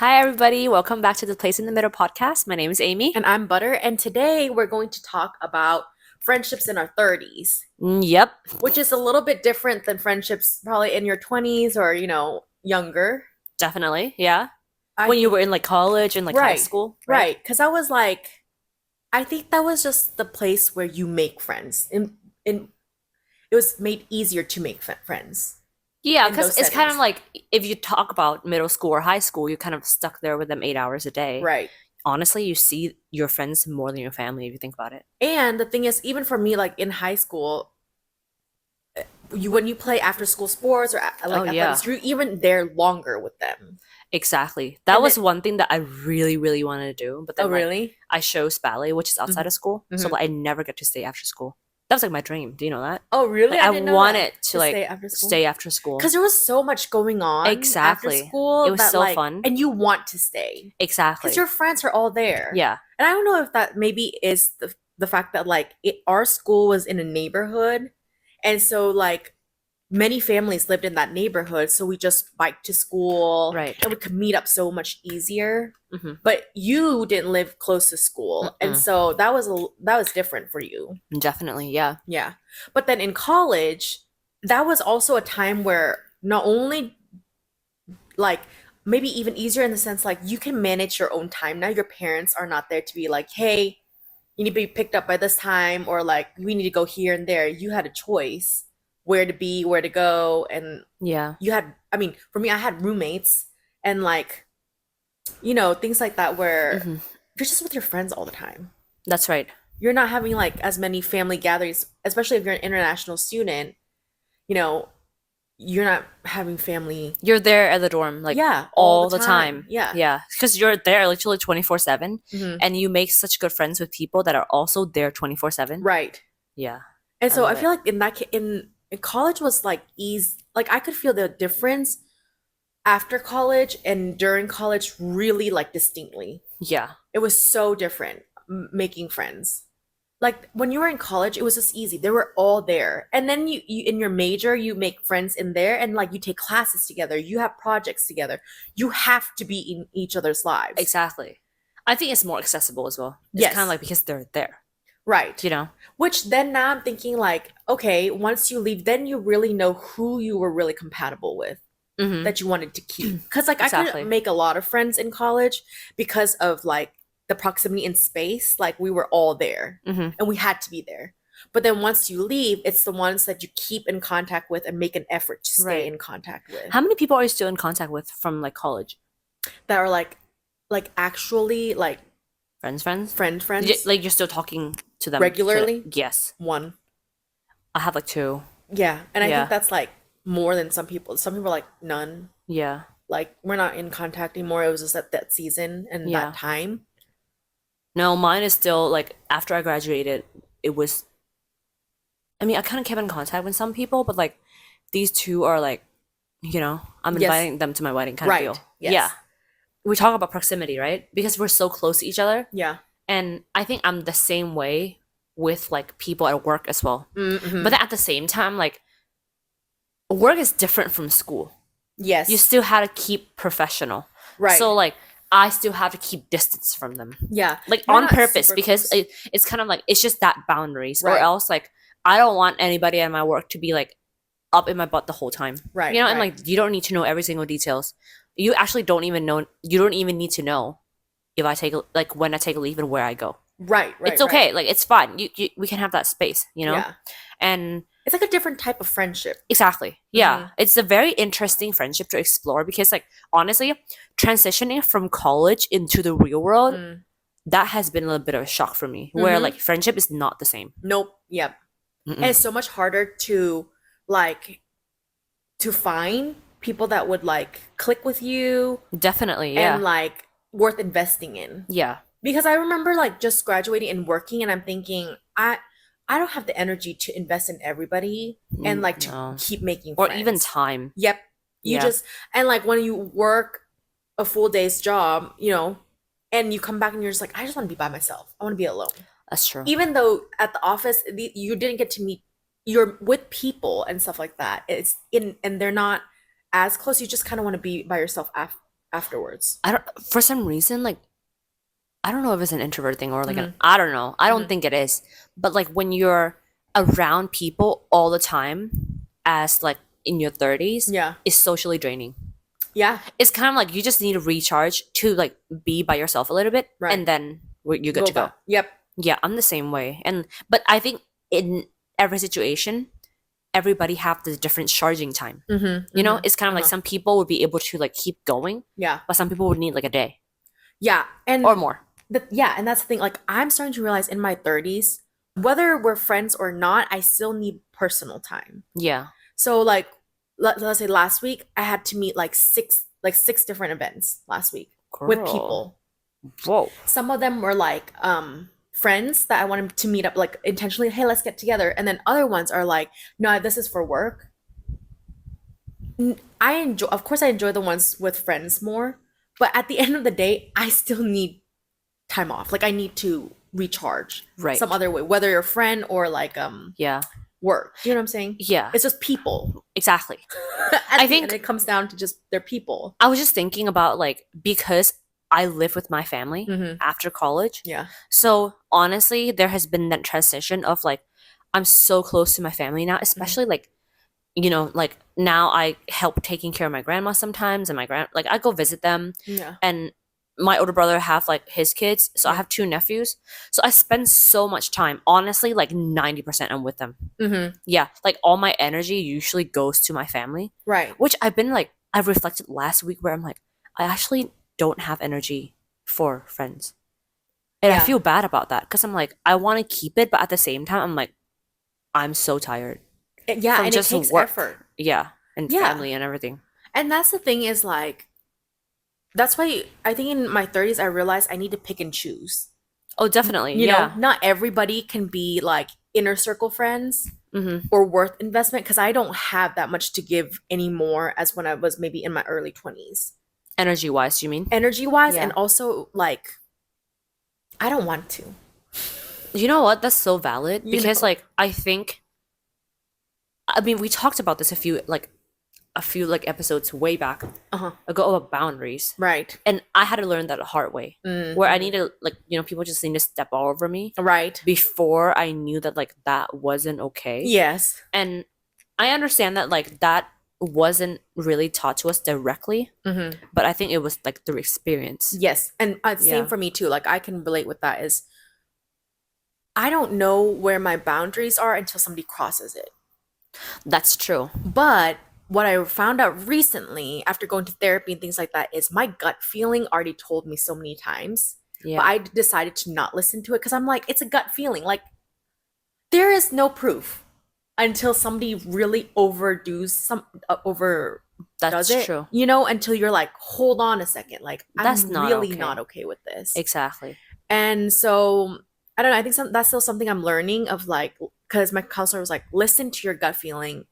Hi, everybody. Welcome back to the Place in the Middle podcast. My name is Amy. And I'm Butter, and today we're going to talk about friendships in our 30s, Yep, which is a little bit different than friendships probably in your 20s or, younger. definitely. Yeah. I When you think, were in like college and like high right, school, right? right. Because I think that was just the place where you make friends. In It was made easier to make friends Yeah, in because those it's kind of settings. like if you talk about middle school or high school, you're kind of stuck there with them 8 hours a day. Right. Honestly, you see your friends more than your family if you think about it. And the thing is, even for me, like in high school, when you play after school sports or Oh, like yeah, athletics, you're even there longer with them. exactly. That And then, was one thing that I really, really wanted to do. But oh, then, like, really? I chose ballet, which is outside of school. So, Hmm. like, I never get to stay after school. That was like my dream. Do you know that? Oh, really? Like, I I didn't know that. wanted to To like stay after school. stay after school. Because there was so much going on after Exactly. It school was that so fun. and you want to stay because Exactly. your friends are all there. Yeah. And I don't know if that maybe is the fact that our school was in a neighborhood, and so like many families lived in that neighborhood, so we just biked to school Right. and we could meet up so much easier. Hmm. But you didn't live close to school, and Mm-mm. so that was different for you. Definitely. Yeah. Yeah. But then in college, that was also a time where not only like maybe even easier in the sense like you can manage your own time. Now your parents are not there to be like, "Hey, you need to be picked up by this time," or like, "We need to go here and there." You had a choice where to be, where to go, and Yeah. I mean, for me I had roommates and like, things like that where Hmm. you're just with your friends all the time. That's right. You're not having like as many family gatherings, especially if you're an international student. You know, you're not having family. You're there at the dorm like Yeah, all the all the time. time. Yeah. Yeah. Because you're there literally 24/7 Hmm. and you make such good friends with people that are also there 24/7. Right. Yeah. And I so love I it. feel like in college was like ease. Like I could feel the difference after college and during college really like distinctly. Yeah. It was so different making friends. Like when you were in college, it was just easy. They were all there. And then you in your major, you make friends in there and like you take classes together, you have projects together. You have to be in each other's lives. Exactly. I think it's more accessible as well. It's kind of Yes. like because they're there, Right. you know? Which then now I'm thinking like, okay, once you leave, then you really know who you were really compatible with Hmm. that you wanted to keep. Because like I could Exactly. make a lot of friends in college because of like the proximity in space. Like we were all there Hmm. and we had to be there. But then once you leave, it's the ones that you keep in contact with and make an effort to stay Right. in contact with How many people are you still in contact with from like college? that are like actually like Friends, friends? friends Like you're still talking to them today? regularly. Yes. One. I have like two. Yeah. And I think Yeah. that's like more than some people. Some people are like none. Yeah. Like we're not in contact anymore. It was just at that season and that Yeah. time. No, mine is still like after I graduated, it was I mean, I kind of kept in contact with some people, but like these two are like, I'm Yes. inviting them to my wedding kind of Right. deal. Yeah. Yes. We talk about proximity, right? Because we're so close to each other. Yeah. And I think I'm the same way with like people at work as well. But Mm-hmm. then at the same time, like work is different from school. You Yes. still have to keep professional. Right. So like I still have to keep distance from them. Yeah. Like You're on not purpose super because close. it's kind of like it's just that boundaries or Right. else like I don't want anybody at my work to be like up in my butt the whole time. Right. And Right. like you don't need to know every single details. You actually don't even know you don't even need to know if I take like when I take a leave and where I go. Right. Right. It's Right. okay. Like it's fine. We can have that space. Yeah. And It's like a different type of friendship. exactly. Hmm. Yeah. It's a very interesting friendship to explore because like honestly, transitioning from college into the real world, Mm. that has been a little bit of a shock for me. Where Hmm. like friendship is not the same. Nope. Yep. And Mm-mm. it's so much harder to like to find people that would like click with you Definitely, and yeah. like worth investing in. Yeah. Because I remember like just graduating and working and I'm thinking I don't have the energy to invest in everybody and like to No. keep making Or even friends. time. Yep. You Yeah. just and like when you work a full day's job, and you come back and you're just like, I just want to be by myself. I want to be alone. That's true. Even though at the office you didn't get to meet, you're with people and stuff like that. It's in and they're not as close. You just kind of want to be by yourself afterwards. I don't, for some reason, like, I don't know if it's an introvert thing or like Mhm. I don't know. I don't Mhm. think it is. But like when you're around people all the time as like in your 30s, Yeah. it's socially draining. Yeah. It's kind of like you just need to recharge to like be by yourself a little bit Right. and then you're good to go. back. Yep. Yeah, I'm the same way. And but I think in every situation, everybody have the different charging time. Mm-hmm. You know, it's kind of like Uh-huh. some people would be able to like keep going, Yeah. but some people would need like a day Yeah. And or more. and that's the thing. Like, I'm starting to realize in my 30s, whether we're friends or not, I still need personal time. Yeah. So like, let's say last week I had to meet like six different events last week with Girl. people. Whoa. Some of them were like friends that I wanted to meet up like intentionally, hey, let's get together. And then other ones are like, no, this is for work. I enjoy, of course I enjoy the ones with friends more, but at the end of the day, I still need time off. Like, I need to recharge Right. some other way, whether you're a friend or like Yeah. work. You know what I'm saying? Yeah. It's just people. Exactly. I think- think it comes down to just they're people. I was just thinking about like because I live with my family Mhm. after college. Yeah. So honestly, there has been that transition of like I'm so close to my family now, especially like you know, like now I help taking care of my grandma sometimes and my like I go visit them Yeah. and my older brother have like his kids, so I have two nephews. So I spend so much time. Honestly, like 90% I'm with them. Mm-hmm. Yeah, like all my energy usually goes to my family, Right. which I've been like I've reflected last week where I'm like I actually don't have energy for friends. And I Yeah. feel bad about that because I'm like I want to keep it, but at the same time I'm like I'm so tired. Yeah, From and just it takes work. effort. Yeah, and Yeah. family and everything. And that's the thing is like that's why I think in my 30s I realized I need to pick and choose. Oh, definitely. You yeah. know, not everybody can be like inner circle friends Mm-hmm. or worth investment because I don't have that much to give anymore as when I was maybe in my early 20s. Energy wise, you mean? Energy wise, Yeah. and also like I don't want to. You know what? That's so valid You because know. like I think I mean we talked about this a few like episodes way back Uh-huh. ago about boundaries. Right. And I had to learn that the hard way. Mm. Where I need to like, you know, people just need to step all over me Right. before I knew that like that wasn't okay. Yes. And I understand that like that wasn't really taught to us directly, Mm-hmm. but I think it was like through experience. Yes, and same Yeah. for me too. Like, I can relate with that. Is I don't know where my boundaries are until somebody crosses it. That's true. But what I found out recently after going to therapy and things like that is my gut feeling already told me so many times. Yeah. But I decided to not listen to it because I'm like, it's a gut feeling. Like, there is no proof until somebody really over That's does it. true. You know, until you're like, hold on a second. Like, That's I'm not really okay. not okay with this. Exactly. And so I don't know. I think that's still something I'm learning of, like, because my counselor was like, listen to your gut feeling.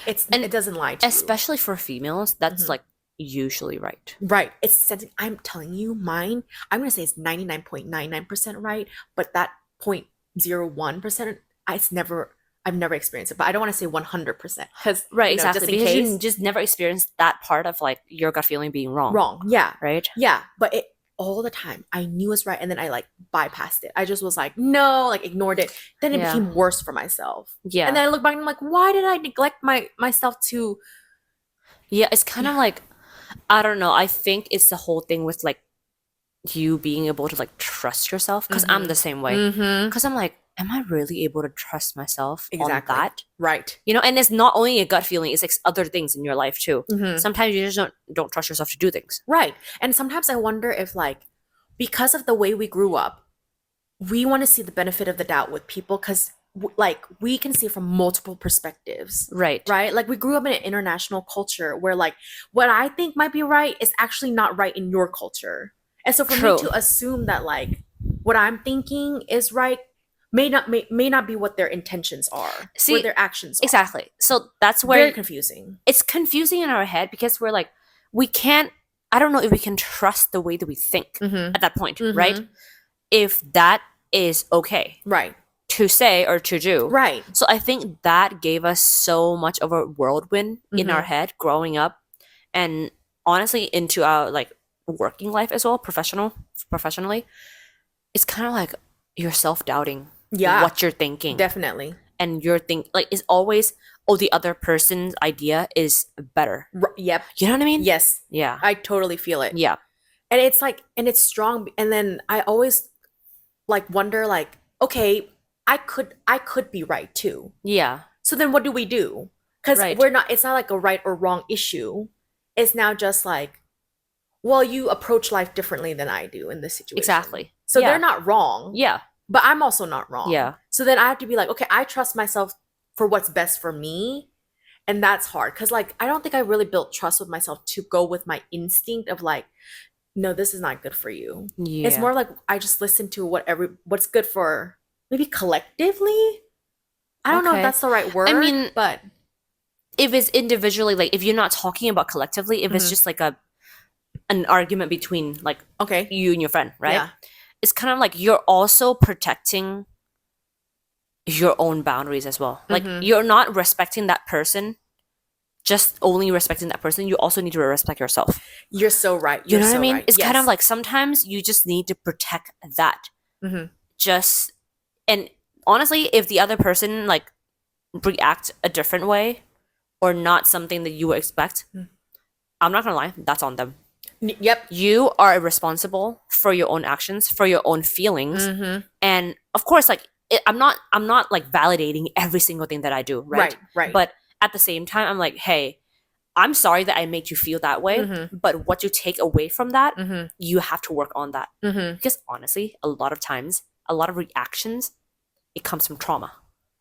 And it doesn't lie to you. Especially for females, that's Mhm. like usually right. Right. It's sensing. I'm telling you, mine. I'm gonna say it's 99.99% right, but that 0.01%, I've never experienced it. But I don't want to say 100% because Right, you know, exactly. just in Because case. you just never experienced that part of like your gut feeling being wrong. Wrong. Yeah. Right? Yeah. But it all the time. I knew it was right, and then I like bypassed it. I just was like, no, like ignored it. Then it Yeah. became worse for myself. Yeah. And then I look back and I'm like, why did I neglect myself to Yeah, it's kind of like I don't know. I think it's the whole thing with like you being able to like trust yourself because I'm Mhm. the same way. Mm-hmm. Because I'm like, am I really able to trust myself Exactly. on that? Right. You know, and it's not only a gut feeling; it's like other things in your life too. Mm-hmm. Sometimes you just don't trust yourself to do things. Right. And sometimes I wonder if, like, because of the way we grew up, we want to see the benefit of the doubt with people because, like, we can see from multiple perspectives. Right. Right? Like, we grew up in an international culture where, like, what I think might be right is actually not right in your culture. And so for True. me to assume that, like, what I'm thinking is right may not be what their intentions are, See, what their actions are. Exactly. So that's where Very confusing. it's confusing in our head because we're like, we can't. I don't know if we can trust the way that we think Mm-hmm. at that point, right? If that is okay Right. to say or to do. Right. So I think that gave us so much of a whirlwind in Mhm. our head growing up. And honestly into our like working life as well, professionally, it's kind of like you're self-doubting Yeah, what you're thinking. definitely. And you're think like it's always, oh, the other person's idea is better. Yep. You know what I mean? Yes, Yeah. I totally feel it. Yeah. And it's like, and it's strong. And then I always like wonder, like, okay, I could be right too. Yeah. So then what do we do? Because Right. it's not like a right or wrong issue. It's now just like, well, you approach life differently than I do in this situation. Exactly. So Yeah. they're not wrong. Yeah. But I'm also not wrong. Yeah. So then I have to be like, okay, I trust myself for what's best for me. And that's hard. Cause like I don't think I really built trust with myself to go with my instinct of like, no, this is not good for you. Yeah. It's more like I just listen to what's good for maybe collectively. I don't know Okay. if that's the right word. I mean, but if it's individually, like if you're not talking about collectively, if it's Mhm. just like an argument between like okay. you and your friend, right? Yeah. It's kind of like you're also protecting your own boundaries as well. Like Mhm. you're not respecting that person, just only respecting that person. You also need to respect yourself. You're so right. You You're know what I so mean? right. It's kind of Yes. like sometimes you just need to protect that. Mhm. Just and honestly, if the other person like react a different way or not something that you would expect, Mm. I'm not gonna lie, that's on them. Yep. You are responsible for your own actions, for your own feelings, Mhm. and of course, like I'm not like validating every single thing that I do, right? Right. But at the same time, I'm like, hey, I'm sorry that I made you feel that way, Mhm. but what you take away from that, Mhm. you have to work on that. Mhm. Because honestly, a lot of times, a lot of reactions, it comes from trauma.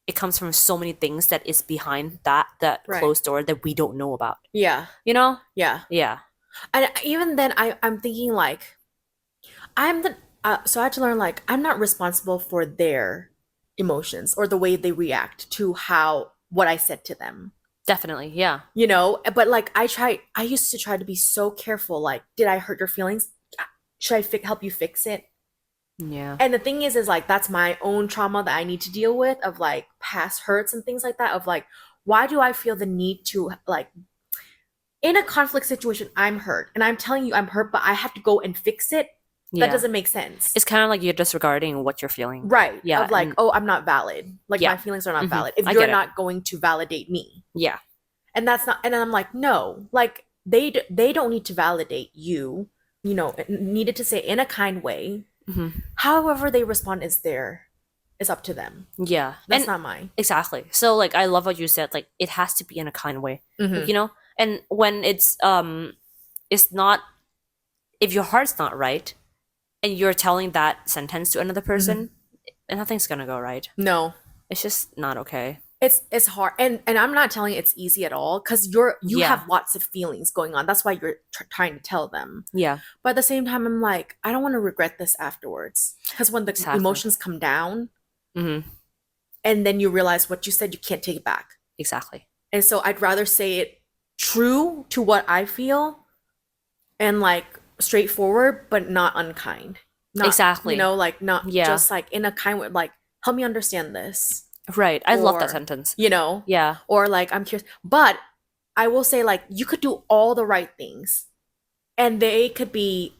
It comes from so many things that is behind that Right. closed door that we don't know about. Yeah. You know? Yeah. Yeah. And even then I'm thinking like I'm the so I had to learn like I'm not responsible for their emotions or the way they react to how what I said to them. Definitely. Yeah. You know, but like I used to try to be so careful like did I hurt your feelings? Should I help you fix it? Yeah. And the thing is like that's my own trauma that I need to deal with of like past hurts and things like that of like why do I feel the need to like in a conflict situation I'm hurt and I'm telling you I'm hurt but I have to go and fix it. Yeah. That doesn't make sense. It's kind of like you're disregarding what you're feeling. Right. Yeah, Of like, and- oh, I'm not valid. Like Yeah. my feelings are not Mhm. valid. If I you're get it. not going to validate me. Yeah. And that's not and I'm like, no. Like they don't need to validate you, you know, needed to say in a kind way. hmm However they respond is up to them. Yeah. That's And not mine. exactly. So like I love what you said. Like it has to be in a kind way. Mhm. You know? And when it's not, if your heart's not right and you're telling that sentence to another person, nothing's gonna go right. No. It's just not okay. It's hard and I'm not telling you it's easy at all because you Yeah. have lots of feelings going on. That's why you're trying to tell them. Yeah. But at the same time, I'm like, I don't want to regret this afterwards. Because when the Exactly. emotions come down hmm and then you realize what you said, you can't take it back. Exactly. And so I'd rather say it true to what I feel and like straightforward, but not unkind. Not, Exactly. You know, like not Yeah. just like in a kind way, like, help me understand this, Right. I love Or- that sentence. you know? Yeah. Or like, I'm curious. But I will say, like, you could do all the right things and they could be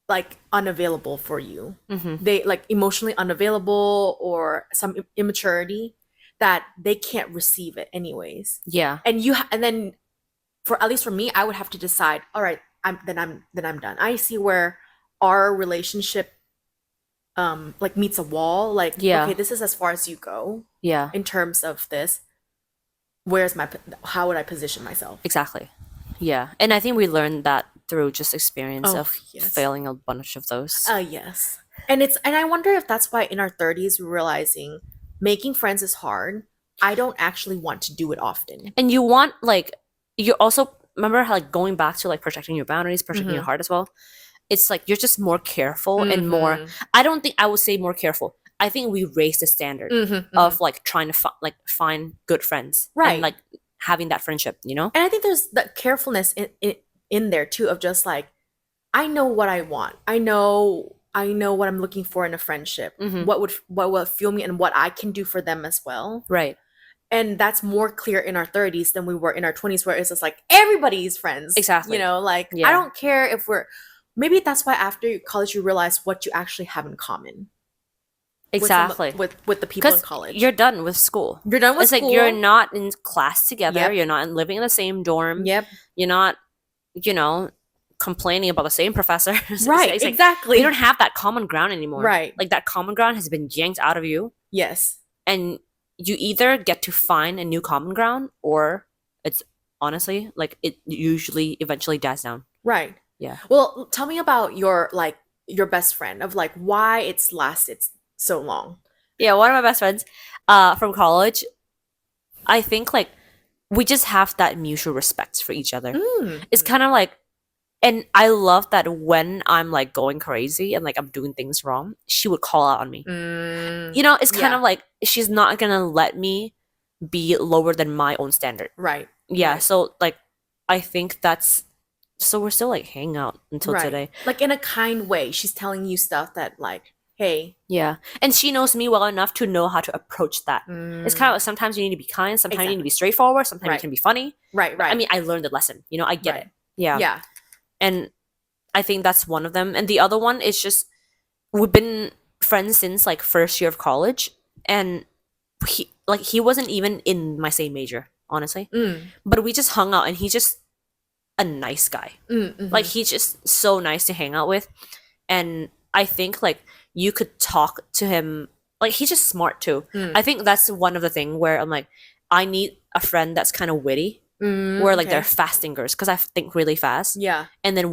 like unavailable for you. hmm They like emotionally unavailable or some immaturity that they can't receive it anyways. Yeah. And and then for at least for me, I would have to decide, all right, I'm done. I see where our relationship like meets a wall. Like, Yeah. okay, this is as far as you go Yeah. in terms of this. How would I position myself? Exactly. Yeah. And I think we learned that through just experience Oh, of yes. failing a bunch of those. Yes. And I wonder if that's why in our 30s we're realizing making friends is hard. I don't actually want to do it often. And you want like you also remember how like going back to like protecting your boundaries, protecting your Mhm. heart as well. It's like you're just more careful and more. Mhm. I don't think I would say more careful. I think we raised the standard Mhm, of like trying to find good friends, Right. And like having that friendship, you know? And I think there's that carefulness in there too of just like I know what I want. I know what I'm looking for in a friendship. Mhm. What will fuel me and what I can do for them as well. Right. and that's more clear in our 30s than we were in our 20s, where it's just like everybody's friends. Exactly. You know, like I Yeah. don't care if we're, maybe that's why after college you realize what you actually have in common Exactly. with the people in Because college. you're done with school. You're done with It's school. like you're not in class together. Yep. You're not living in the same dorm. Yep. You're not, you know, complaining about the same professor. Right. It's like, Exactly. we don't have that common ground anymore. Right. Like that common ground has been yanked out of you, Yes. and you either get to find a new common ground, or it's honestly like it usually eventually dies down. Right. Yeah. Well, tell me about your best friend, of like why it's lasted so long. Yeah, one of my best friends from college, I think like we just have that mutual respect for each other. It's kind of like, and I love that when I'm like going crazy and like I'm doing things wrong, she would call out on me. You know, it's kind Yeah. of like she's not gonna let me be lower than my own standard. Right. Yeah, Right. so like I think that's, so we're still like hanging out until Right. today. Like in a kind way, she's telling you stuff that like, hey, Yeah, and she knows me well enough to know how to approach that. It's kind of like sometimes you need to be kind, sometimes you need to Exactly. be straightforward, sometimes you Right. can be funny. right, right. I mean, I learned the lesson. You know, I get Right. it. Yeah. yeah. And I think that's one of them. And the other one is just we've been friends since like first year of college, and he wasn't even in my same major, honestly. But we just hung out, and he's just a nice guy. Like he's just so nice to hang out with, and I think like you could talk to him. Like he's just smart too. I think that's one of the thing where I'm like, I need a friend that's kind of witty, where like they're fast thinkers, because I think really fast. yeah. And then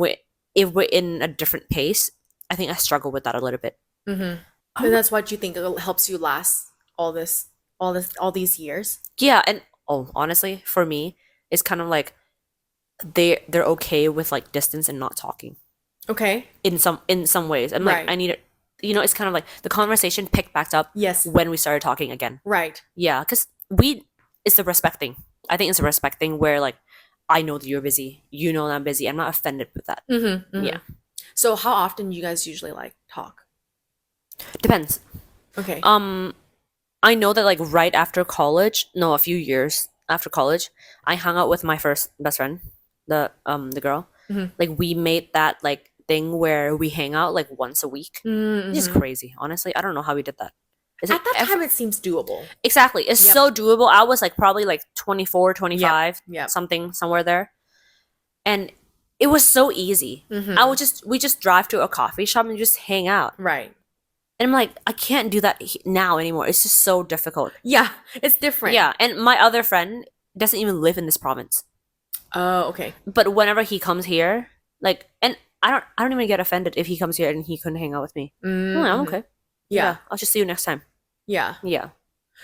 if we're in a different pace, I think I struggle with that a little bit. And that's what you think helps you last all these years. Yeah, and honestly, for me, it's kind of like they're okay with like distance and not talking Okay. in some ways. And like Right. I need it. You know, it's kind of like the conversation picked back up Yes. when we started talking again. Right. Yeah, because it's the respect thing. I think it's a respect thing where like I know that you're busy, you know that I'm busy. I'm not offended with that. Yeah. So how often do you guys usually like talk? Depends. Okay. I know that like right after college, no, a few years after college, I hung out with my first best friend, the girl. Like we made that like thing where we hang out like once a week. It's just crazy, honestly. I don't know how we did that. It's At like that time, it seems doable. exactly. It's Yep. so doable. I was like probably like 24, 25, Yep. something somewhere there. And it was so easy. We just drive to a coffee shop and just hang out. Right. And I'm like, I can't do that now anymore. It's just so difficult. Yeah. It's different. Yeah, and my other friend doesn't even live in this province. Oh, okay. But whenever he comes here, like, and I don't even get offended if he comes here and he couldn't hang out with me. I'm okay. Yeah. I'll just see you next time. Yeah. Yeah.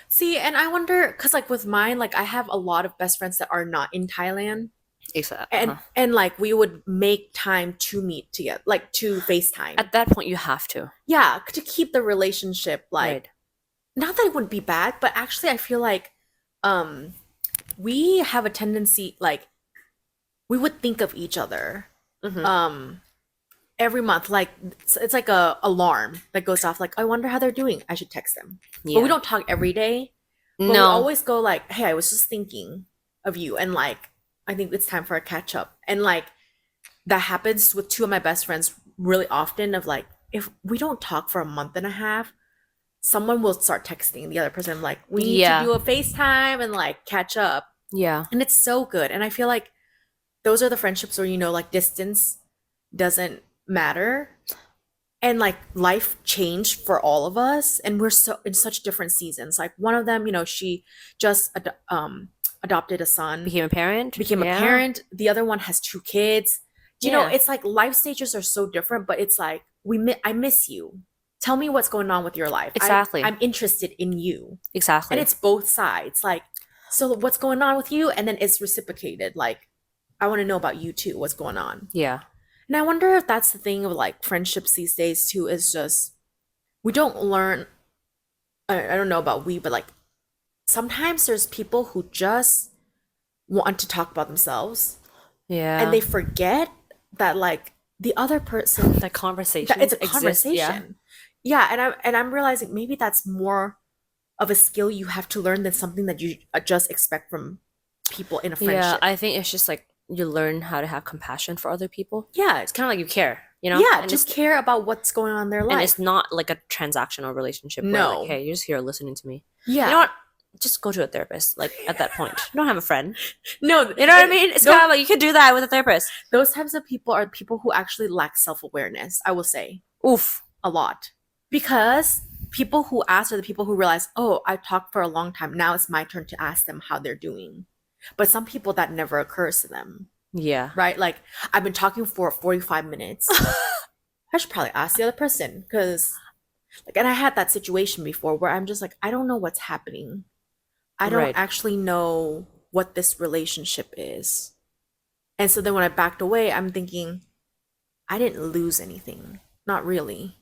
See, and I wonder, because like with mine, like I have a lot of best friends that are not in Thailand. Exactly. And like we would make time to meet together, like to FaceTime. At that point, you have to. Yeah, to keep the relationship like, Right. not that it wouldn't be bad, but actually I feel like we have a tendency, like we would think of each other every month. Like it's like a alarm that goes off, like I wonder how they're doing, I should text them. Yeah. But we don't talk every day. But we No. always go like, hey, I was just thinking of you, and like I think it's time for a catch up. And like that happens with two of my best friends really often, of like if we don't talk for a month and a half, someone will start texting the other person like, we need Yeah. to do a FaceTime and like catch up. Yeah. And it's so good. And I feel like those are the friendships where, you know, like distance doesn't matter. And like life changed for all of us, and we're so in such different seasons. Like one of them, you know, she just adopted a son, Became a parent. became Yeah. a parent. The other one has 2 kids. You know, Yeah. it's like life stages are so different, but it's like I miss you. Tell me what's going on with your life. Exactly. I'm interested in you. Exactly. And it's both sides. Like, so what's going on with you? And then it's reciprocated. Like, I want to know about you too. What's going on? yeah. And I wonder if that's the thing of like friendships these days too, is just we don't learn. I don't know about we, but like sometimes there's people who just want to talk about themselves, Yeah. and they forget that like the other person, the conversation. that it's a conversation. Yeah, and I'm realizing maybe that's more of a skill you have to learn than something that you just expect from people in a Yeah, friendship. I think it's just like you learn how to have compassion for other people. Yeah, It's kind of like you care, you know? yeah, And just it's care about what's going on in their and it's life. not like a transactional relationship where No. like, hey, you're just here listening to me. Yeah. You know what? Just go to a therapist. Like at that point, you don't have a friend. No, You know what I mean? It's kind of like you could do that with a therapist. those types of people are people who actually lack self-awareness, I will say. Oof. A lot. Because people who ask are the people who realize, oh, I talked for a long time. Now it's my turn to ask them how they're doing. But some people that never occurs to them, Yeah. right? Like, I've been talking for 45 minutes. I should probably ask the other person because, like, and I had that situation before where I'm just like, I don't know what's happening. I don't Right. actually know what this relationship is. And so then when I backed away, I'm thinking, I didn't lose anything. Not really.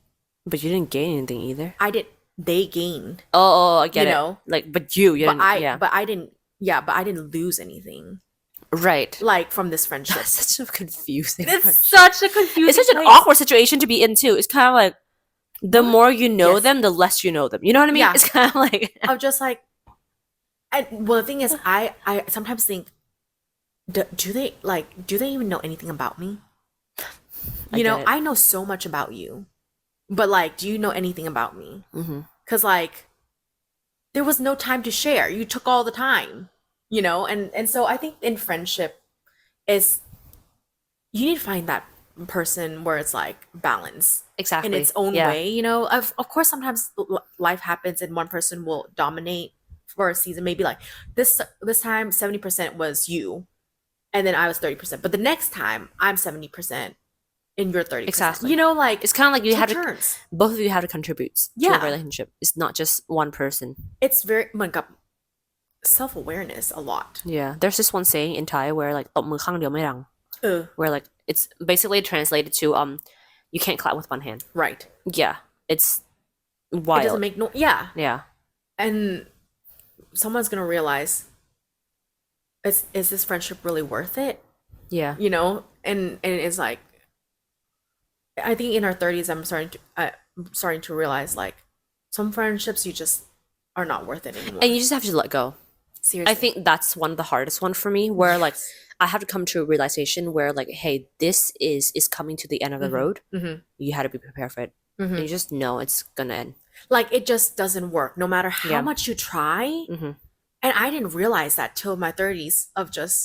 But you didn't gain anything either. They gained. Oh, I get You it. know? Like, but you But didn't. Yeah. but I didn't, yeah, but I didn't lose anything. Right. Like from this friendship. That's such a confusing. It's such a confusing It's such an place. awkward situation to be in too. It's kind of like the What? more you know Yes. them, the less you know them. You know what I mean? Yeah. It's kind of like I'm just like, and well, the thing is, I sometimes think, do they even know anything about me? I You know, get it. I know so much about you, but like, do you know anything about me? Mm-hmm. Because like, there was no time to share. You took all the time, you know, and so I think in friendship is you need to find that person where it's like balance Exactly. in its own Yeah. way, you know. Of course sometimes life happens and one person will dominate for a season, maybe like this time 70% was you and then I was 30%, but the next time I'm 70% and you're 30%. Exactly. You know, like It's kind of like you take have to. turns. Both of you have to contribute to Yeah. a relationship. It's not just one person. It's very, oh my God, self-awareness a lot. Yeah. There's this one saying in Thai where like ตบมือข้างเดียวไม่ดัง where like it's basically translated to you can't clap with one hand. Right. Yeah. It's It wild. doesn't make no, yeah. Yeah. And someone's gonna realize, is this friendship really worth it? Yeah. You know, and it's like, I think in our 30s I'm starting to realize like some friendships you just are not worth it anymore. And you just have to let go. Seriously. I think that's one of the hardest one for me where like I have to come to a realization where like, hey, this is coming to the end of the Mhm. road. Mhm. You had to be prepared for it. Mhm. And you just know it's gonna end. Like it just doesn't work no matter how Yeah. much you try. Mm-hmm. And I didn't realize that till my 30s of just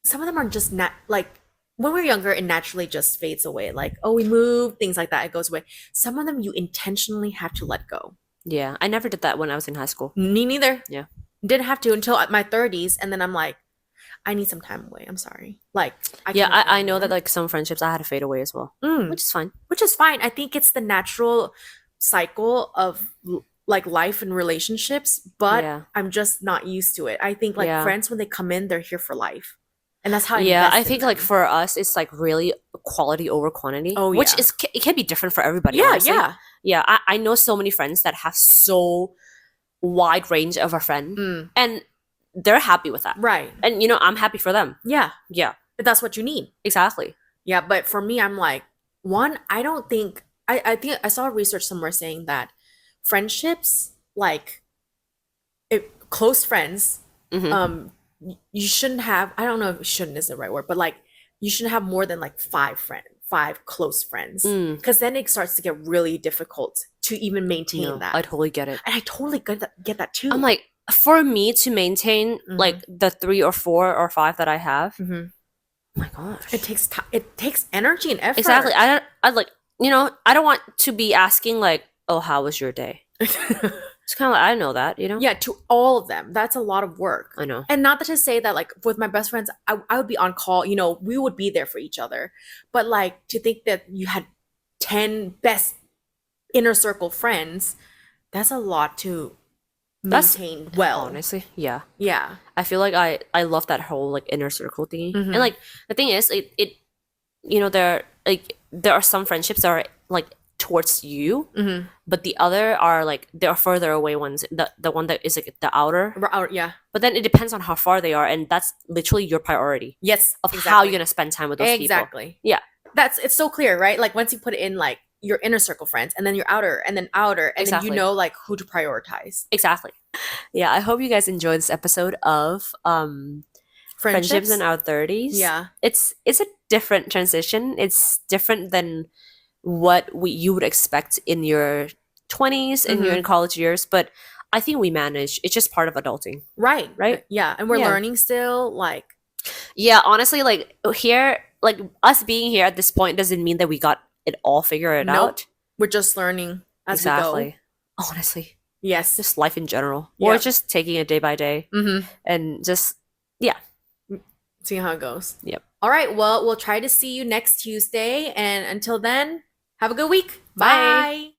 some of them are just not like when we're younger it naturally just fades away, like oh we move, things like that, it goes away. Some of them you intentionally have to let go. Yeah. I never did that when I was in high school. Me neither. Yeah. Didn't have to until at my 30s, and then I'm like, I need some time away. I'm sorry. Like Yeah, can't I know that anymore. like some friendships I had to fade away as well. Mm, Which is fine. which is fine. I think it's the natural cycle of like life and relationships, but Yeah. I'm just not used to it. I think like Yeah. friends when they come in, they're here for life. And that's how I Yeah, invest I in think like them. for us it's like really quality over quantity. Oh, Which yeah. is it can be different for everybody. Yeah, honestly. yeah. Yeah, I know so many friends that have so wide range of a friend Mm, and they're happy with that. right. And you know, I'm happy for them. Yeah. Yeah, But that's what you need. exactly. Yeah, but for me, I'm like, one, I don't think I think I saw research somewhere saying that friendships, like if close friends, Mhm. you shouldn't have, I don't know if shouldn't is the right word, but like you shouldn't have more than like five close friends. Mm. Because then it starts to get really difficult to even maintain No, that. I totally get it. And I totally get that too. I'm like, for me to maintain Mhm. like the 3 or 4 or 5 that I have, Mhm. oh my gosh. It takes time, it takes energy and effort. Exactly. I like, you know, I don't want to be asking like, oh, how was your day? It's kind of like, I know that, you know? Yeah, to all of them. That's a lot of work. I know. And not to say that, like, with my best friends, I would be on call, you know, we would be there for each other. But, like, to think that you had 10 best inner circle friends, that's a lot to That's- maintain well. Honestly, yeah. Yeah. I feel like I love that whole like inner circle thingy. Mhm. And like the thing is it you know there are some friendships that are like towards you, Mm-hmm. but the other are like there are further away ones. The one that is like the outer. Yeah. But then it depends on how far they are, and that's literally your priority Yes. of how you're gonna spend time with those people. Exactly. Yeah. It's so clear, right? Like, once you put it in, like, your inner circle friends, and then your outer, and then outer, and then you Exactly. know like who to prioritize. Exactly. Yeah, I hope you guys enjoyed this episode of friendships in our 30s. Yeah. It's a different transition. It's different than what you would expect in your 20s and your Mhm. college years, but I think we manage. It's just part of adulting. Right. Right? Yeah. And we're Yeah. learning still. Like, Yeah, honestly, like here, like us being here at this point doesn't mean that we got it all figured nope. out. We're just learning as we go. Exactly. Honestly, Yes. just life in general. Or Yep. just taking it day by day Mm-hmm. and just, yeah. Seeing how it goes. Yep. All right. Well, we'll try to see you next Tuesday. And until then, have a good week. Bye. Bye.